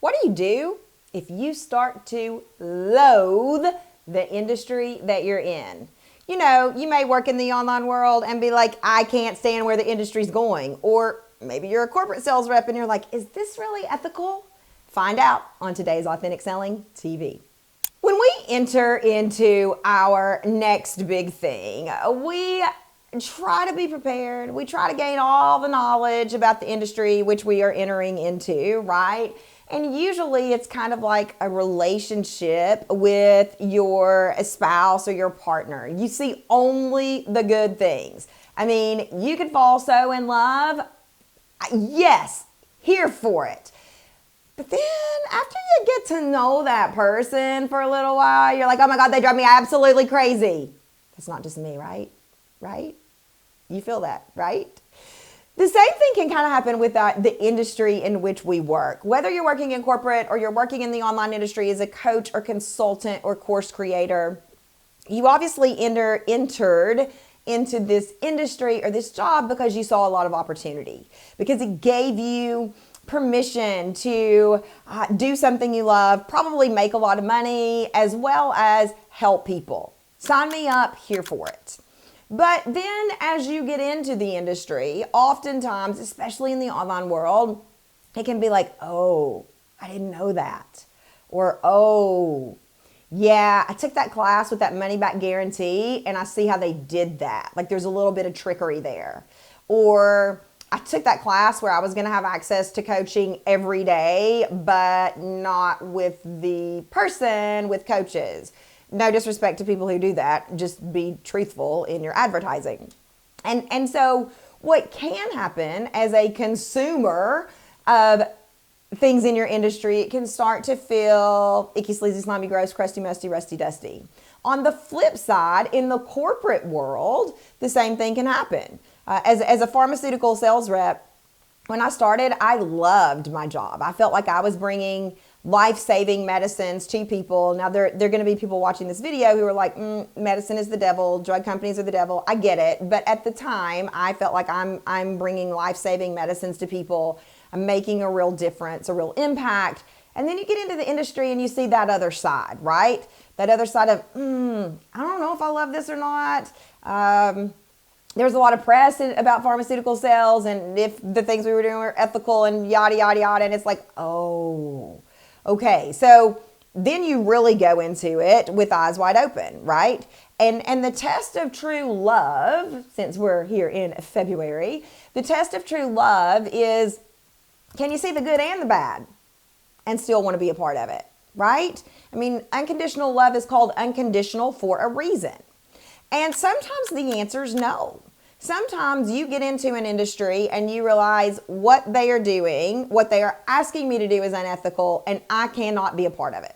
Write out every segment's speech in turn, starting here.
What do you do if you start to loathe the industry that you're in? You know, you may work in the online world and be like, I can't stand where the industry's going. Or maybe you're a corporate sales rep and you're like, is this really ethical? Find out on today's Authentic Selling TV. When we enter into our next big thing, we try to be prepared. We try to gain all the knowledge about the industry which we are entering into, right? And usually it's kind of like a relationship with your spouse or your partner. You see only the good things. I mean, you could fall so in love. Yes, here for it. But then after you get to know that person for a little while, you're like, oh my God, they drive me absolutely crazy. That's not just me, right? Right? You feel that, right? The same thing can kind of happen with the industry in which we work. Whether you're working in corporate or you're working in the online industry as a coach or consultant or course creator, you obviously entered into this industry or this job because you saw a lot of opportunity, because it gave you permission to do something you love, probably make a lot of money, as well as help people. Sign me up, here for it. But then as you get into the industry, oftentimes, especially in the online world, it can be like, oh, I didn't know that. Or, oh, yeah, I took that class with that money back guarantee and I see how they did that. Like there's a little bit of trickery there. Or I took that class where I was going to have access to coaching every day, but not with the person, with coaches. No disrespect to people who do that. Just be truthful in your advertising. And so what can happen as a consumer of things in your industry, it can start to feel icky, sleazy, slimy, gross, crusty, musty, rusty, dusty. On the flip side, in the corporate world, the same thing can happen. As a pharmaceutical sales rep, when I started, I loved my job. I felt like I was bringing life-saving medicines to people. Now, there are going to be people watching this video who are like, medicine is the devil, drug companies are the devil. I get it. But at the time, I felt like I'm bringing life-saving medicines to people. I'm making a real difference, a real impact. And then you get into the industry and you see that other side, right? That other side of, I don't know if I love this or not. There's a lot of press about pharmaceutical sales and if the things we were doing were ethical and yada, yada, yada. And it's like, oh, okay. So then you really go into it with eyes wide open, right? And the test of true love, since we're here in February, the test of true love is, can you see the good and the bad and still want to be a part of it, right? I mean, unconditional love is called unconditional for a reason. And sometimes the answer is no. Sometimes you get into an industry and you realize what they are doing, what they are asking me to do is unethical, and I cannot be a part of it.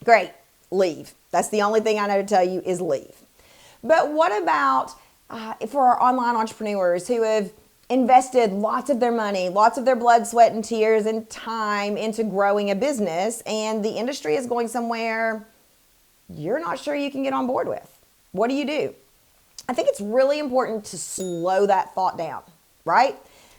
Great, leave. That's the only thing I know to tell you is leave. But what about for our online entrepreneurs who have invested lots of their money, lots of their blood, sweat, and tears and time into growing a business, and the industry is going somewhere you're not sure you can get on board with? What do you do? I think it's really important to slow that thought down, right?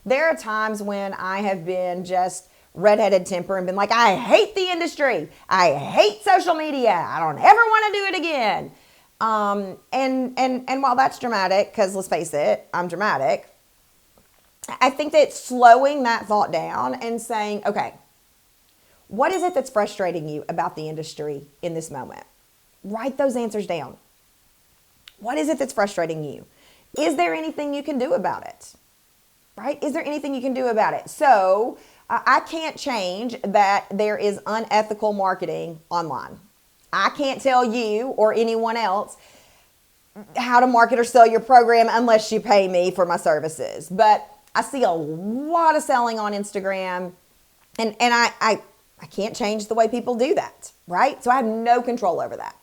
There are times when I have been just redheaded temper and been like, I hate the industry. I hate social media. I don't ever want to do it again. And while that's dramatic, because let's face it, I'm dramatic, I think that slowing that thought down and saying, okay, what is it that's frustrating you about the industry in this moment? Write those answers down. What is it that's frustrating you? Is there anything you can do about it? Right? Is there anything you can do about it? So I can't change that there is unethical marketing online. I can't tell you or anyone else how to market or sell your program unless you pay me for my services. But I see a lot of selling on Instagram, and I can't change the way people do that, right? So I have no control over that.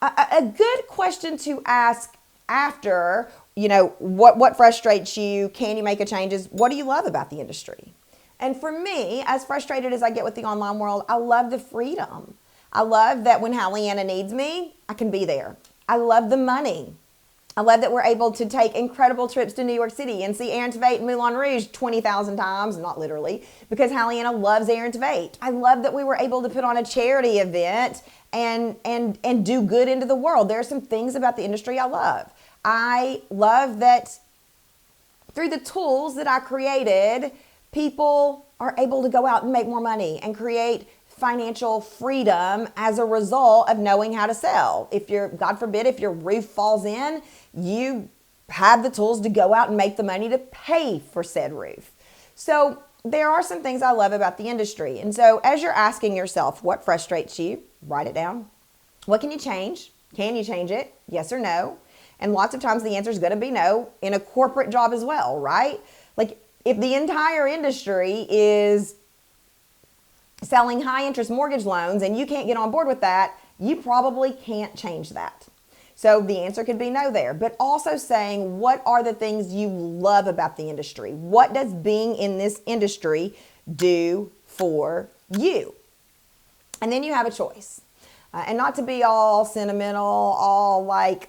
A good question to ask after, what frustrates you, can you make a change, is what do you love about the industry? And for me, as frustrated as I get with the online world, I love the freedom. I love that when Hallianna needs me, I can be there. I love the money. I love that we're able to take incredible trips to New York City and see Aaron Tveit and Moulin Rouge 20,000 times, not literally, because Hallianna loves Aaron Tveit. I love that we were able to put on a charity event and do good into the world. There are some things about the industry I love. I love that through the tools that I created, people are able to go out and make more money and create financial freedom as a result of knowing how to sell. If you're, God forbid, if your roof falls in, you have the tools to go out and make the money to pay for said roof. So there are some things I love about the industry. And so as you're asking yourself what frustrates you, write it down. What can you change? Can you change it? Yes or no? And lots of times the answer is going to be no in a corporate job as well, right? Like if the entire industry is selling high interest mortgage loans and you can't get on board with that, you probably can't change that. So the answer could be no there, but also saying what are the things you love about the industry? What does being in this industry do for you? And then you have a choice. And not to be all sentimental, all like,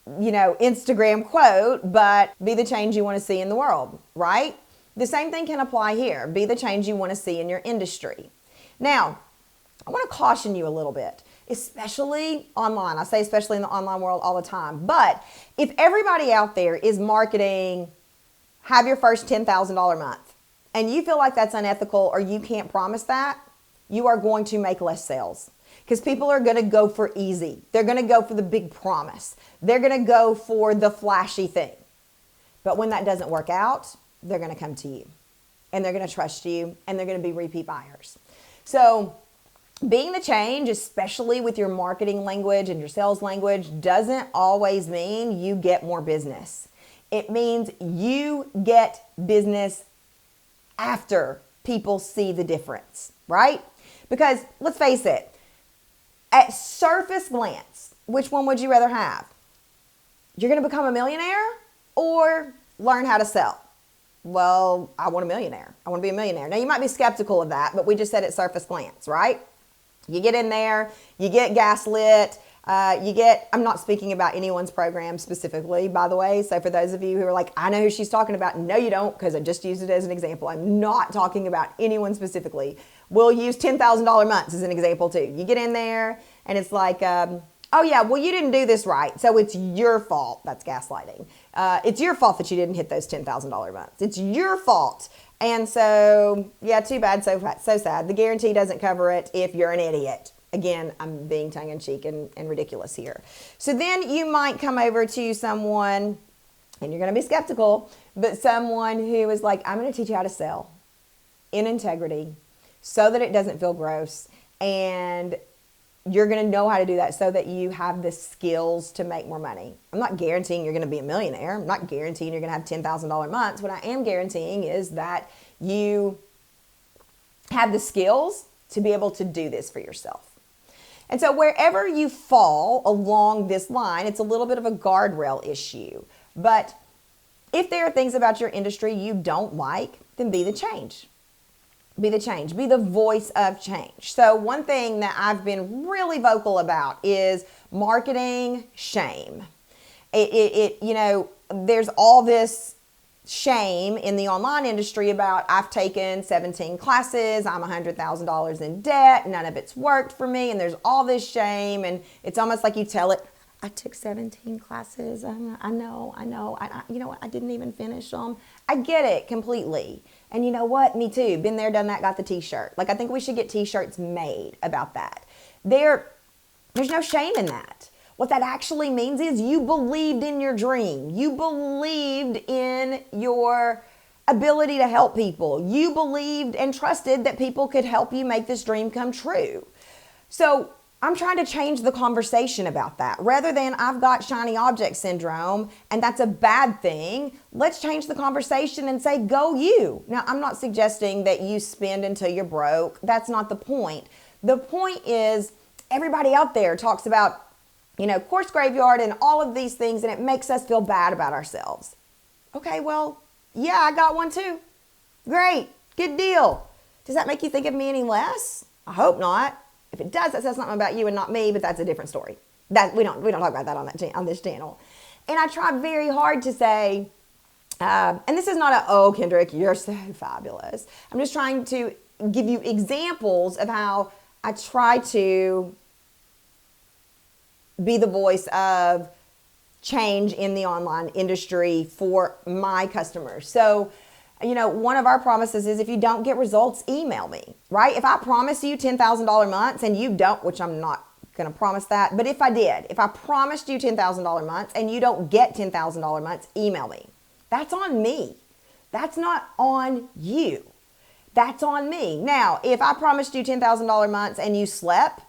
Instagram quote, but be the change you want to see in the world, right? The same thing can apply here. Be the change you want to see in your industry. Now, I want to caution you a little bit, especially online. I say especially in the online world all the time. But if everybody out there is marketing, have your first $10,000 month, and you feel like that's unethical or you can't promise that, you are going to make less sales. Because people are going to go for easy. They're going to go for the big promise. They're going to go for the flashy thing. But when that doesn't work out, they're going to come to you and they're going to trust you and they're going to be repeat buyers. So being the change, especially with your marketing language and your sales language, doesn't always mean you get more business. It means you get business after people see the difference, right? Because let's face it, at surface glance, which one would you rather have? You're going to become a millionaire or learn how to sell? Well, I want a millionaire. I want to be a millionaire. Now, you might be skeptical of that, but we just said at surface glance, right? You get in there, you get gaslit, I'm not speaking about anyone's program specifically, by the way. So for those of you who are like, I know who she's talking about. No, you don't, because I just used it as an example. I'm not talking about anyone specifically. We'll use $10,000 months as an example too. You get in there and it's like, oh yeah, well you didn't do this right, so it's your fault. That's gaslighting. It's your fault that you didn't hit those $10,000 months. It's your fault. And so, yeah, too bad, so sad. The guarantee doesn't cover it if you're an idiot. Again, I'm being tongue-in-cheek and ridiculous here. So then you might come over to someone, and you're going to be skeptical, but someone who is like, I'm going to teach you how to sell in integrity so that it doesn't feel gross, and you're going to know how to do that so that you have the skills to make more money. I'm not guaranteeing you're going to be a millionaire. I'm not guaranteeing you're going to have $10,000 months. What I am guaranteeing is that you have the skills to be able to do this for yourself. And so wherever you fall along this line, it's a little bit of a guardrail issue. But if there are things about your industry you don't like, then be the change. Be the change. Be the voice of change. So one thing that I've been really vocal about is marketing shame. There's all this shame in the online industry about I've taken 17 classes, I'm $100,000 in debt, none of it's worked for me, and there's all this shame, and it's almost like you tell it, I took 17 classes, I know, you know what, I didn't even finish them. I get it completely. And you know what? Me too. Been there, done that, got the t-shirt. Like, I think we should get t-shirts made about that. There's no shame in that. What that actually means is you believed in your dream. You believed in your ability to help people. You believed and trusted that people could help you make this dream come true. So I'm trying to change the conversation about that. Rather than I've got shiny object syndrome and that's a bad thing, let's change the conversation and say, go you. Now, I'm not suggesting that you spend until you're broke. That's not the point. The point is everybody out there talks about, course graveyard and all of these things, and it makes us feel bad about ourselves. Okay, well, yeah, I got one too. Great, good deal. Does that make you think of me any less? I hope not. If it does, that says something about you and not me, but that's a different story. That we don't talk about that on this channel. And I try very hard to say, and this is not oh, Kendrick, you're so fabulous. I'm just trying to give you examples of how I try to be the voice of change in the online industry for my customers. So, one of our promises is if you don't get results, email me, right? If I promise you $10,000 months and you don't, which I'm not going to promise that, but if I promised you $10,000 months and you don't get $10,000 months, email me. That's on me. That's not on you. That's on me. Now, if I promised you $10,000 months and you slept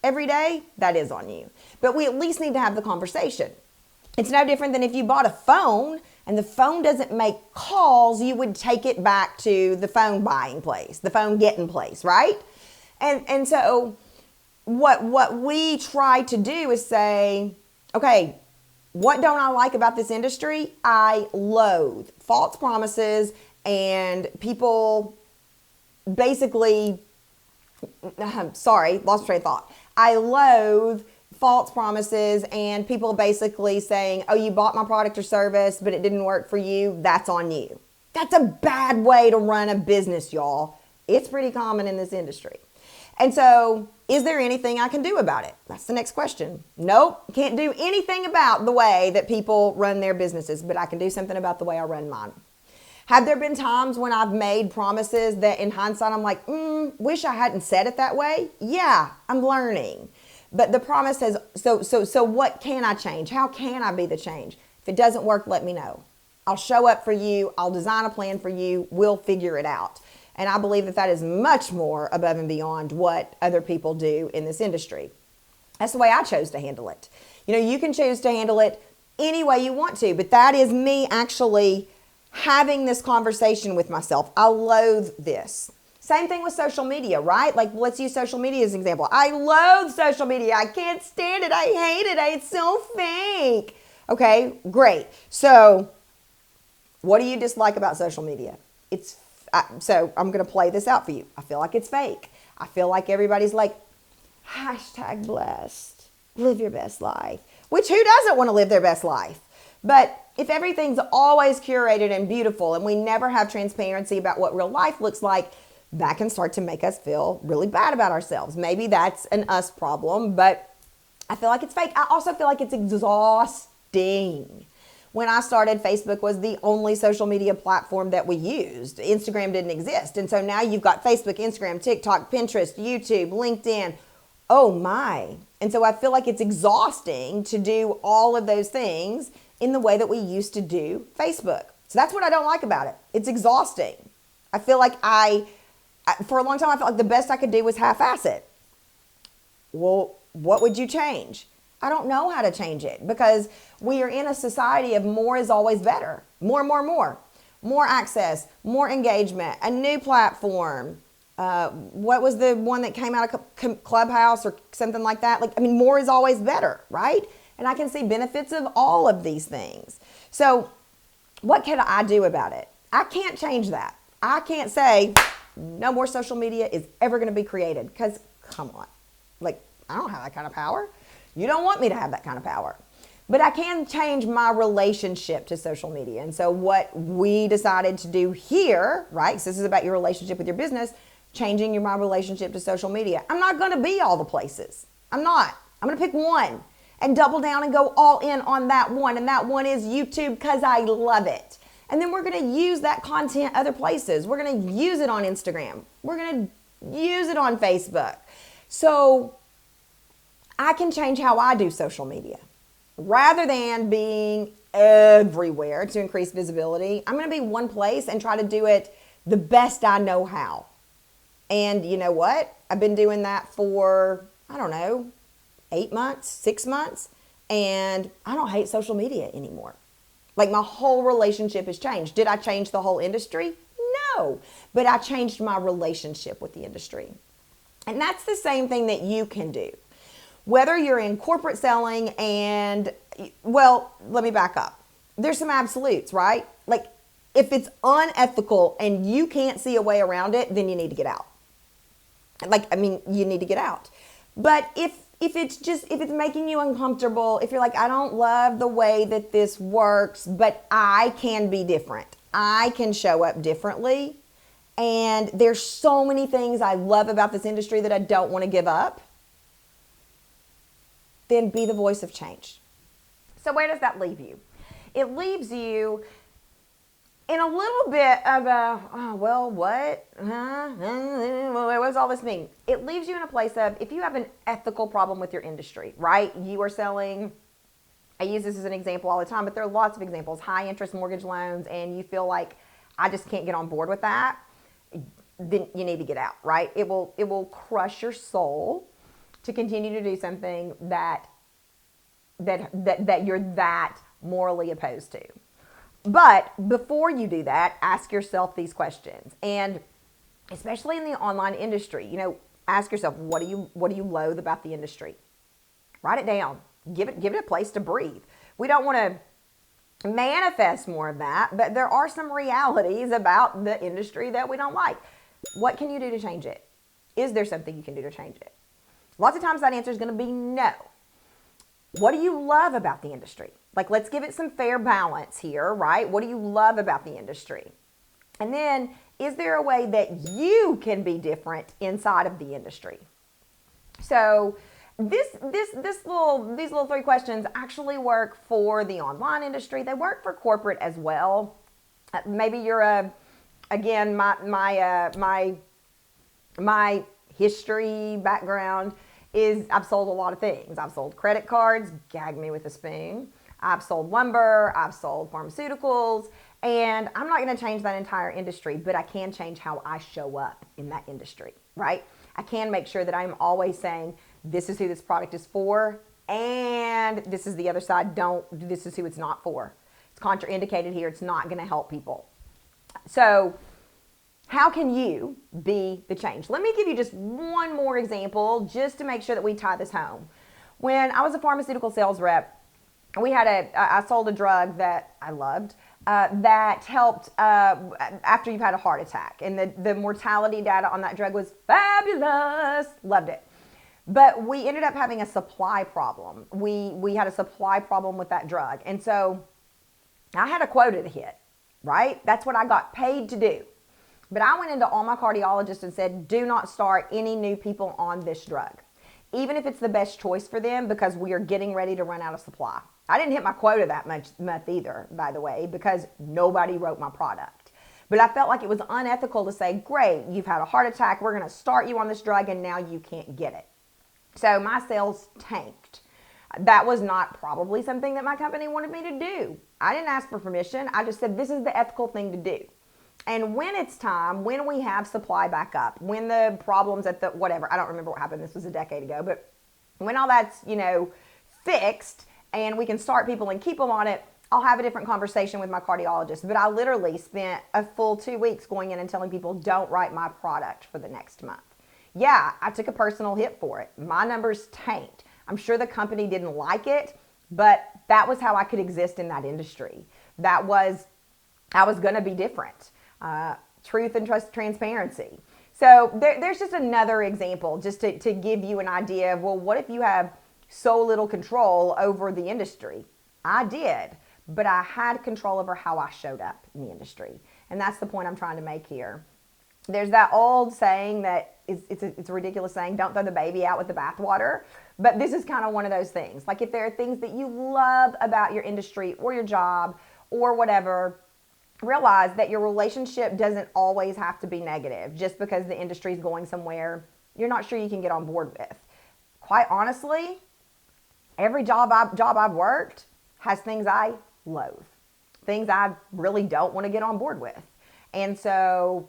every day, that is on you. But we at least need to have the conversation. It's no different than if you bought a phone and the phone doesn't make calls, you would take it back to the phone buying place, the phone getting place, right? And so what we try to do is say, okay, what don't I like about this industry? I loathe false promises and people basically, sorry, lost train of thought. I loathe false promises and people basically saying, oh, you bought my product or service, but it didn't work for you. That's on you. That's a bad way to run a business, y'all. It's pretty common in this industry. And so, is there anything I can do about it? That's the next question. Nope, can't do anything about the way that people run their businesses, but I can do something about the way I run mine. Have there been times when I've made promises that in hindsight I'm like, wish I hadn't said it that way? Yeah, I'm learning. But the promise says, so what can I change? How can I be the change? If it doesn't work, let me know. I'll show up for you. I'll design a plan for you. We'll figure it out. And I believe that is much more above and beyond what other people do in this industry. That's the way I chose to handle it. You can choose to handle it any way you want to, but that is me actually having this conversation with myself. I loathe this. Same thing with social media, right? Like, let's use social media as an example. I loathe social media. I can't stand it. I hate it. It's so fake. Okay, great. So what do you dislike about social media? So I'm going to play this out for you. I feel like it's fake. I feel like everybody's like, #blessed, live your best life, which who doesn't want to live their best life? But if everything's always curated and beautiful and we never have transparency about what real life looks like, that can start to make us feel really bad about ourselves. Maybe that's an us problem, but I feel like it's fake. I also feel like it's exhausting. When I started, Facebook was the only social media platform that we used. Instagram didn't exist. And so now you've got Facebook, Instagram, TikTok, Pinterest, YouTube, LinkedIn. Oh my. And so I feel like it's exhausting to do all of those things in the way that we used to do Facebook. So that's what I don't like about it. It's exhausting. I feel like for a long time, I felt like the best I could do was half-ass it. Well, what would you change? I don't know how to change it because we are in a society of more is always better. More. More access, more engagement, a new platform. What was the one that came out of Clubhouse or something like that? More is always better, right? And I can see benefits of all of these things. So what can I do about it? I can't change that. I can't say no more social media is ever going to be created because, come on, I don't have that kind of power. You don't want me to have that kind of power. But I can change my relationship to social media. And so what we decided to do here, right, because this is about your relationship with your business, changing my relationship to social media. I'm not going to be all the places. I'm not. I'm going to pick one and double down and go all in on that one. And that one is YouTube because I love it. And then we're going to use that content other places. We're going to use it on Instagram. We're going to use it on Facebook. So I can change how I do social media. Rather than being everywhere to increase visibility, I'm going to be one place and try to do it the best I know how. And you know what? I've been doing that for, 8 months, 6 months, and I don't hate social media anymore. My whole relationship has changed. Did I change the whole industry? No, but I changed my relationship with the industry. And that's the same thing that you can do. Whether you're in corporate selling and, let me back up. There's some absolutes, right? If it's unethical and you can't see a way around it, then you need to get out. You need to get out. But if if it's making you uncomfortable, if you're like, I don't love the way that this works, but I can be different. I can show up differently. And there's so many things I love about this industry that I don't want to give up. Then be the voice of change. So where does that leave you? It leaves you in a little bit of a, oh, well, what? What does all this mean? It leaves you in a place of, if you have an ethical problem with your industry, right? You are selling, I use this as an example all the time, but there are lots of examples, high interest mortgage loans, and you feel like, I just can't get on board with that, then you need to get out, right? It will crush your soul to continue to do something that you're that morally opposed to. But before you do that, ask yourself these questions. And especially in the online industry, ask yourself, what do you loathe about the industry? Write it down. Give it a place to breathe. We don't want to manifest more of that, but there are some realities about the industry that we don't like. What can you do to change it? Is there something you can do to change it? Lots of times that answer is going to be no. What do you love about the industry? Like, let's give it some fair balance here, right? What do you love about the industry? And then, is there a way that you can be different inside of the industry? So these little 3 questions actually work for the online industry. They work for corporate as well. Maybe you're my history background is I've sold a lot of things. I've sold credit cards, gag me with a spoon. I've sold lumber, I've sold pharmaceuticals, and I'm not going to change that entire industry, but I can change how I show up in that industry, right? I can make sure that I'm always saying, this is who this product is for, and this is the other side. This is who it's not for. It's contraindicated here. It's not going to help people. So how can you be the change? Let me give you just one more example just to make sure that we tie this home. When I was a pharmaceutical sales rep, I sold a drug that I loved that helped after you've had a heart attack. And the mortality data on that drug was fabulous. Loved it. But we ended up having a supply problem. We had a supply problem with that drug. And so I had a quota to hit, right? That's what I got paid to do. But I went into all my cardiologists and said, do not start any new people on this drug, even if it's the best choice for them, because we are getting ready to run out of supply. I didn't hit my quota that month either, by the way, because nobody wrote my product. But I felt like it was unethical to say, great, you've had a heart attack, we're going to start you on this drug, and now you can't get it. So my sales tanked. That was not probably something that my company wanted me to do. I didn't ask for permission. I just said, this is the ethical thing to do. And when it's time, when we have supply back up, when the problems at the whatever, I don't remember what happened, this was a decade ago, but when all that's, fixed and we can start people and keep them on it, I'll have a different conversation with my cardiologist. But I literally spent a full 2 weeks going in and telling people, don't write my product for the next month. Yeah, I took a personal hit for it. My numbers tanked. I'm sure the company didn't like it, but that was how I could exist in that industry. I was going to be different. Truth and transparency. So there's just another example just to give you an idea of, well, what if you have so little control over the industry? I did, but I had control over how I showed up in the industry. And that's the point I'm trying to make here. There's that old saying that it's a ridiculous saying, don't throw the baby out with the bathwater. But this is kind of one of those things. Like, if there are things that you love about your industry or your job or whatever, realize that your relationship doesn't always have to be negative. Just because the industry is going somewhere you're not sure you can get on board with. Quite honestly, every job I've worked has things I loathe, things I really don't want to get on board with. And so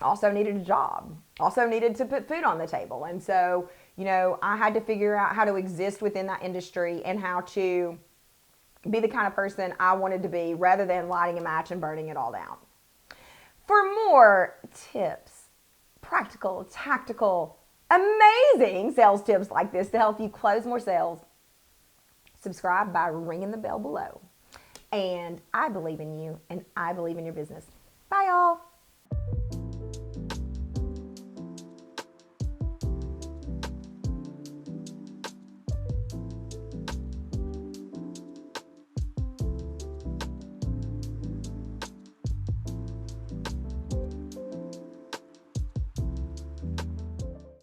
also needed a job, also needed to put food on the table. And so, I had to figure out how to exist within that industry and how to be the kind of person I wanted to be, rather than lighting a match and burning it all down. For more tips, practical, tactical, amazing sales tips like this to help you close more sales, subscribe by ringing the bell below. And I believe in you, and I believe in your business. Bye, y'all.